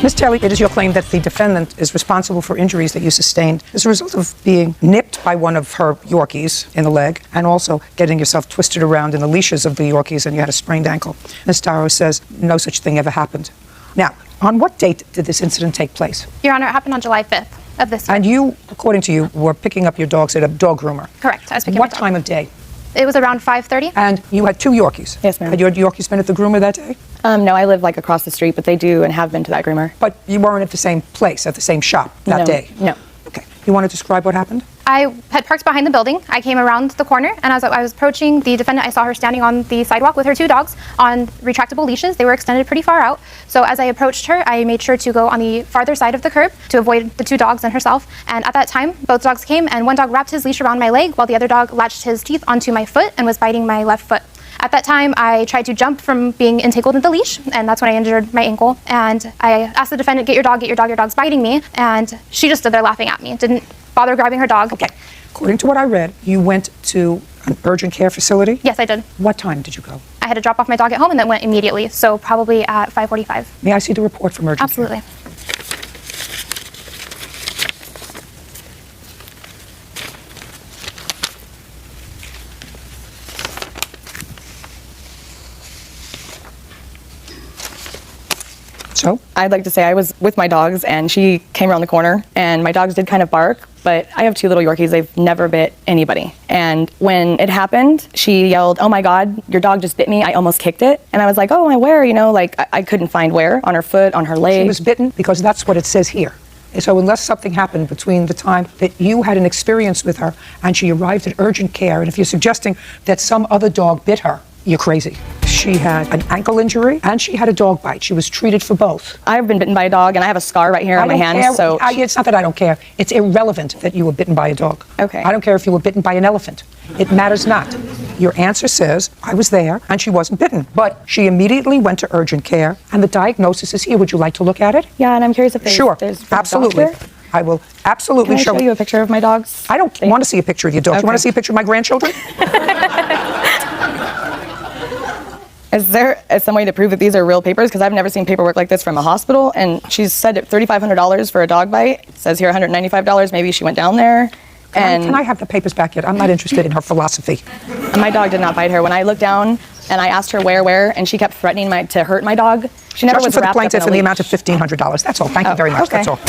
Ms. Taylor, it is your claim that the defendant is responsible for injuries that you sustained as a result of being nipped by one of her Yorkies in the leg and also getting yourself twisted around in the leashes of the Yorkies and you had a sprained ankle. Ms. Darrow says no such thing ever happened. Now, on what date did this incident take place? Your Honor, it happened on July 5th of this year. And you, according to you, were picking up your dogs at a dog groomer. Correct. I was picking up What time of day? It was around 5:30. And you had two Yorkies? Yes, ma'am. Had your Yorkies been at the groomer that day? No, I live like across the street, but they do and have been to that groomer. But you weren't at the same place, at the same shop that day? No. Okay. You want to describe what happened? I had parked behind the building. I came around the corner, and as I was approaching the defendant, I saw her standing on the sidewalk with her two dogs on retractable leashes. They were extended pretty far out. So as I approached her, I made sure to go on the farther side of the curb to avoid the two dogs and herself. And at that time, both dogs came, and one dog wrapped his leash around my leg, while the other dog latched his teeth onto my foot and was biting my left foot. At that time, I tried to jump from being entangled in the leash, and that's when I injured my ankle. And I asked the defendant, get your dog, your dog's biting me. And she just stood there laughing at me, didn't bother grabbing her dog. Okay. According to what I read, you went to an urgent care facility? Yes, I did. What time did you go? I had to drop off my dog at home and then went immediately, so probably at 5:45. May I see the report from urgent care? Absolutely. So? I'd like to say I was with my dogs and she came around the corner and my dogs did kind of bark, but I have two little Yorkies. They've never bit anybody. And when it happened, she yelled, "Oh my God, your dog just bit me. I almost kicked it." And I was like, "Oh, where?" You know, like I couldn't find where, on her foot, on her leg. She was bitten because that's what it says here. So unless something happened between the time that you had an experience with her and she arrived at urgent care, and if you're suggesting that some other dog bit her, you're crazy. She had an ankle injury and she had a dog bite. She was treated for both. I've been bitten by a dog and I have a scar right here on my hand. So it's not that I don't care. It's irrelevant that you were bitten by a dog. Okay. I don't care if you were bitten by an elephant. It matters not. Your answer says, I was there and she wasn't bitten. But she immediately went to urgent care and the diagnosis is here. Would you like to look at it? Yeah, and I'm curious if there's Sure, there's absolutely. dogs here. I will absolutely Can I show you a picture of my dogs? I don't want to see a picture of your dogs. Okay. You want to see a picture of my grandchildren? Is there some way to prove that these are real papers? Because I've never seen paperwork like this from a hospital. And she's said $3,500 for a dog bite. It says here $195. Maybe she went down there. Can I have the papers back yet? I'm not interested in her philosophy. My dog did not bite her. When I looked down and I asked her where, and she kept threatening to hurt my dog. She never was for the wrapped up in plaintiff a in the leash. amount of $1,500. That's all. Thank you very much. Okay. That's all.